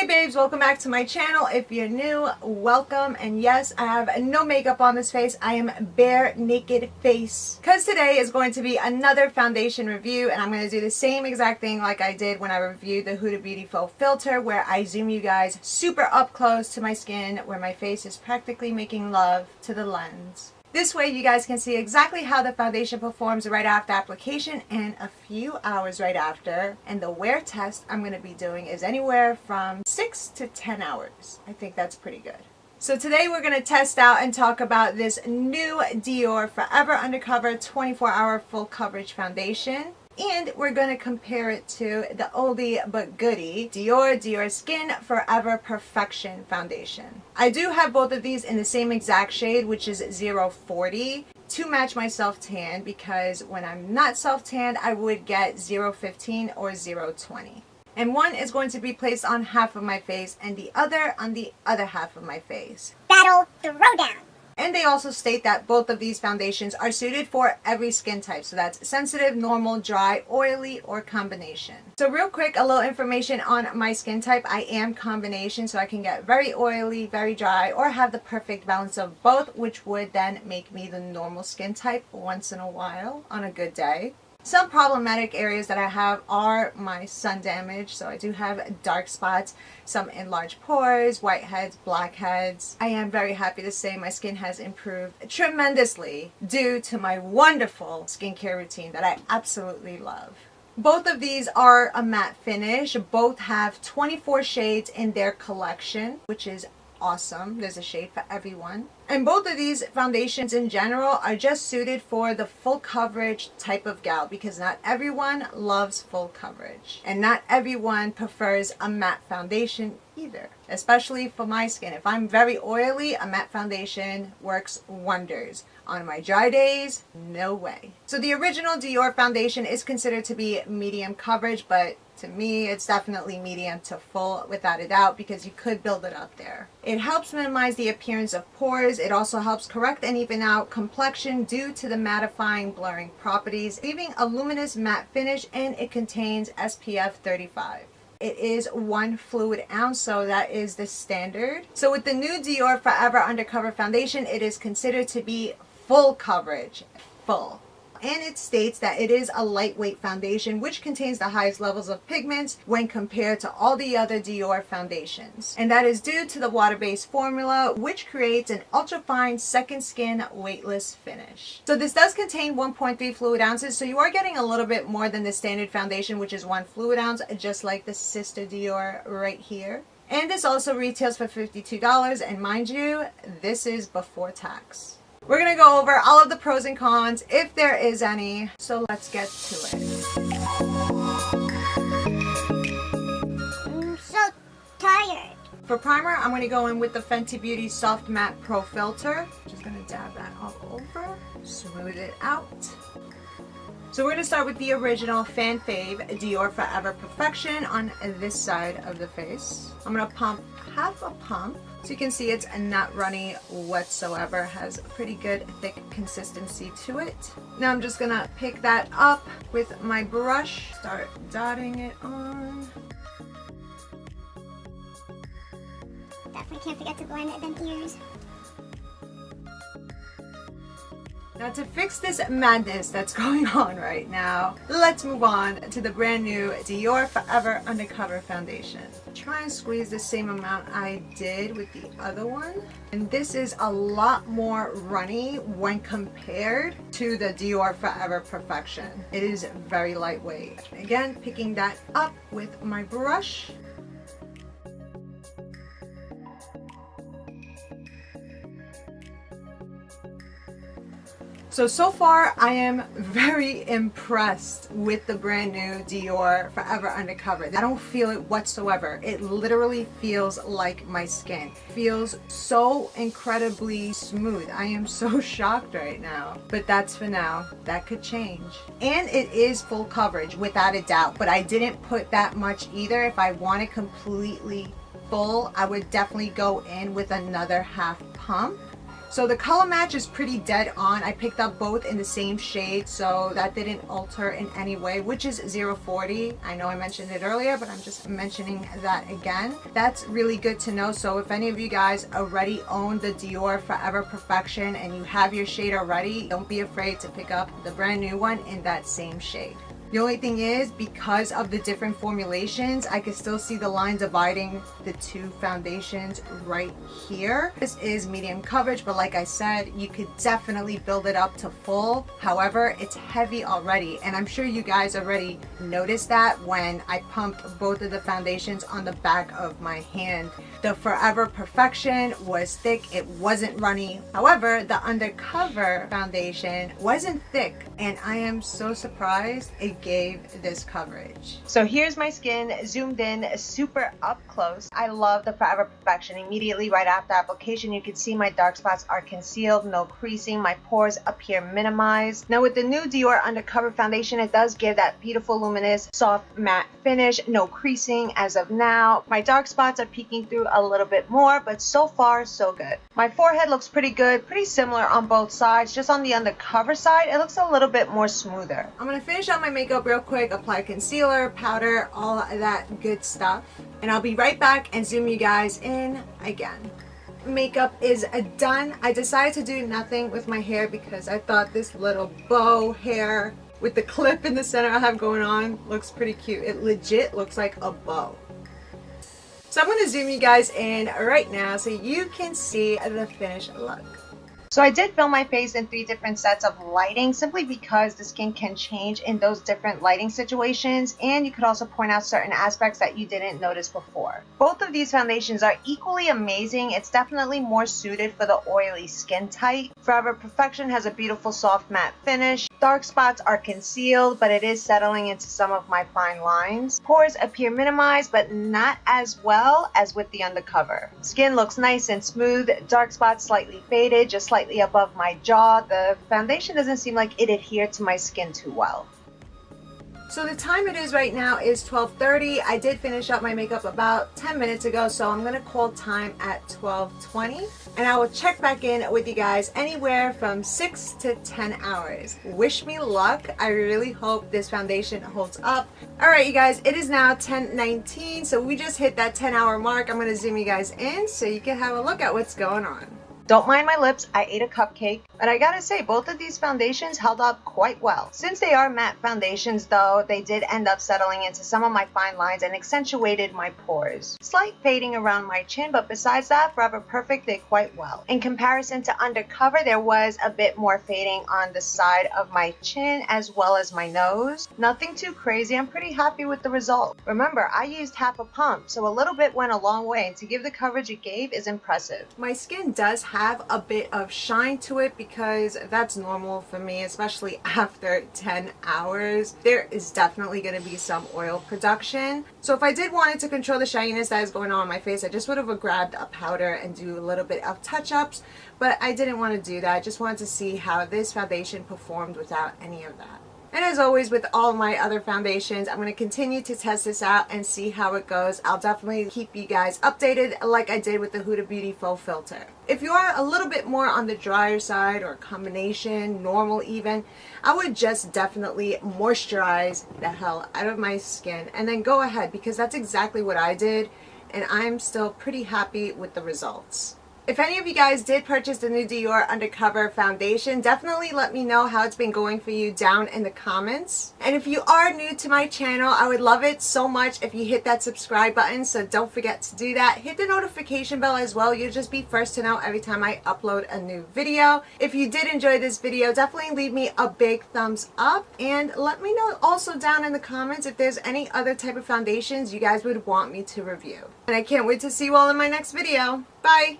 Hey babes, welcome back to my channel. If you're new, welcome. And yes, I have no makeup on this face. I am bare naked face. Because today is going to be another foundation review, and I'm going to do the same exact thing like I did when I reviewed the Huda Beauty Faux Filter, where I zoom you guys super up close to my skin, where my face is practically making love to the lens. This way you guys can see exactly how the foundation performs right after application and a few hours right after. And the wear test I'm going to be doing is anywhere from 6 to 10 hours. I think that's pretty good. So today we're going to test out and talk about this new Dior Forever Undercover 24-Hour Full Coverage Foundation. And we're going to compare it to the oldie but goodie Dior Skin Forever Perfection Foundation. I do have both of these in the same exact shade, which is 040, to match my self-tan, because when I'm not self-tanned, I would get 015 or 020. And one is going to be placed on half of my face and the other on the other half of my face. Battle Throwdown! And they also state that both of these foundations are suited for every skin type. So that's sensitive, normal, dry, oily, or combination. So real quick, a little information on my skin type. I am combination, so I can get very oily, very dry, or have the perfect balance of both, which would then make me the normal skin type once in a while on a good day. Some problematic areas that I have are my sun damage, so I do have dark spots, some enlarged pores, whiteheads, blackheads. I am very happy to say my skin has improved tremendously due to my wonderful skincare routine that I absolutely love. Both of these are a matte finish. Both have 24 shades in their collection, which is awesome. There's a shade for everyone. And both of these foundations in general are just suited for the full coverage type of gal, because not everyone loves full coverage. And not everyone prefers a matte foundation either, especially for my skin. If I'm very oily, a matte foundation works wonders. On my dry days, no way. So the original Dior foundation is considered to be medium coverage, but to me, it's definitely medium to full without a doubt, because you could build it up there. It helps minimize the appearance of pores. It also helps correct and even out complexion due to the mattifying, blurring properties, leaving a luminous matte finish, and it contains SPF 35. It is 1 fluid ounce, so that is the standard. So with the new Dior Forever Undercover Foundation, it is considered to be full coverage, full. And it states that it is a lightweight foundation which contains the highest levels of pigments when compared to all the other Dior foundations. And that is due to the water-based formula, which creates an ultra-fine second skin weightless finish. So this does contain 1.3 fluid ounces, so you are getting a little bit more than the standard foundation, which is 1 fluid ounce, just like the sister Dior right here. And this also retails for $52, and mind you, this is before tax. We're going to go over all of the pros and cons, if there is any, so let's get to it. I'm so tired. For primer, I'm going to go in with the Fenty Beauty Soft Matte Pro Filter. Just going to dab that all over, smooth it out. So we're going to start with the original fan fave Dior Forever Perfection on this side of the face. I'm going to pump half a pump. So you can see it's not runny whatsoever, has a pretty good thick consistency to it. Now I'm just gonna pick that up with my brush, start dotting it on. Definitely can't forget to blend them ears. Now to fix this madness that's going on right now, let's move on to the brand new Dior Forever Undercover Foundation. Try and squeeze the same amount I did with the other one. And this is a lot more runny when compared to the Dior Forever Perfection. It is very lightweight. Again, picking that up with my brush. So far I am very impressed with the brand new Dior Forever Undercover. I don't feel it whatsoever. It literally feels like my skin. It feels so incredibly smooth. I am so shocked right now. But that's for now. That could change. And it is full coverage without a doubt, but I didn't put that much either. If I want it completely full, I would definitely go in with another half pump. So the color match is pretty dead on. I picked up both in the same shade, so that didn't alter in any way, which is 040. I know I mentioned it earlier, but I'm just mentioning that again. That's really good to know. So if any of you guys already own the Dior Forever Perfection and you have your shade already, don't be afraid to pick up the brand new one in that same shade. The only thing is, because of the different formulations, I can still see the line dividing the two foundations right here. This is medium coverage, but like I said, you could definitely build it up to full. However, it's heavy already, and I'm sure you guys already noticed that when I pumped both of the foundations on the back of my hand. The Forever Perfection was thick, it wasn't runny. However, the Undercover foundation wasn't thick, and I am so surprised it gave this coverage. So here's my skin zoomed in super up close. I love the Forever Perfection. Immediately right after application, you can see my dark spots are concealed, no creasing, my pores appear minimized. Now with the new Dior Undercover foundation, it does give that beautiful luminous soft matte finish, no creasing as of now. My dark spots are peeking through a little bit more, but so far so good. My forehead looks pretty good, pretty similar on both sides. Just on the Undercover side, it looks a little bit more smoother. I'm gonna finish up my makeup real quick, apply concealer, powder, all that good stuff, and I'll be right back and zoom you guys in again. Makeup is done. I decided to do nothing with my hair because I thought this little bow hair with the clip in the center I have going on looks pretty cute. It legit looks like a bow. So I'm going to zoom you guys in right now so you can see the finished look. So I did film my face in 3 different sets of lighting simply because the skin can change in those different lighting situations, and you could also point out certain aspects that you didn't notice before. Both of these foundations are equally amazing. It's definitely more suited for the oily skin type. Forever Perfection has a beautiful soft matte finish. Dark spots are concealed, but it is settling into some of my fine lines. Pores appear minimized, but not as well as with the Undercover. Skin looks nice and smooth. Dark spots slightly faded, just slightly above my jaw. The foundation doesn't seem like it adhered to my skin too well. So the time it is right now is 12:30. I did finish up my makeup about 10 minutes ago, so I'm gonna call time at 12:20, and I will check back in with you guys anywhere from 6 to 10 hours. Wish me luck. I really hope this foundation holds up. All right, you guys, it is now 10:19, so we just hit that 10-hour mark. I'm gonna zoom you guys in so you can have a look at what's going on. Don't mind my lips, I ate a cupcake. But I gotta say, both of these foundations held up quite well. Since they are matte foundations though, they did end up settling into some of my fine lines and accentuated my pores. Slight fading around my chin, but besides that, Forever Perfect did quite well. In comparison to Undercover, there was a bit more fading on the side of my chin as well as my nose. Nothing too crazy, I'm pretty happy with the result. Remember, I used half a pump, so a little bit went a long way, and to give the coverage it gave is impressive. My skin does have a bit of shine to it because that's normal for me, especially after 10 hours. There is definitely going to be some oil production. So if I did want to control the shininess that is going on my face, I just would have grabbed a powder and do a little bit of touch-ups, but I didn't want to do that. I just wanted to see how this foundation performed without any of that. And as always with all my other foundations, I'm going to continue to test this out and see how it goes. I'll definitely keep you guys updated like I did with the Huda Beauty Faux Filter. If you are a little bit more on the drier side or combination, normal even, I would just definitely moisturize the hell out of my skin and then go ahead, because that's exactly what I did, and I'm still pretty happy with the results. If any of you guys did purchase the new Dior Undercover foundation, definitely let me know how it's been going for you down in the comments. And if you are new to my channel, I would love it so much if you hit that subscribe button, so don't forget to do that. Hit the notification bell as well. You'll just be first to know every time I upload a new video. If you did enjoy this video, definitely leave me a big thumbs up, and let me know also down in the comments if there's any other type of foundations you guys would want me to review. And I can't wait to see you all in my next video. Bye!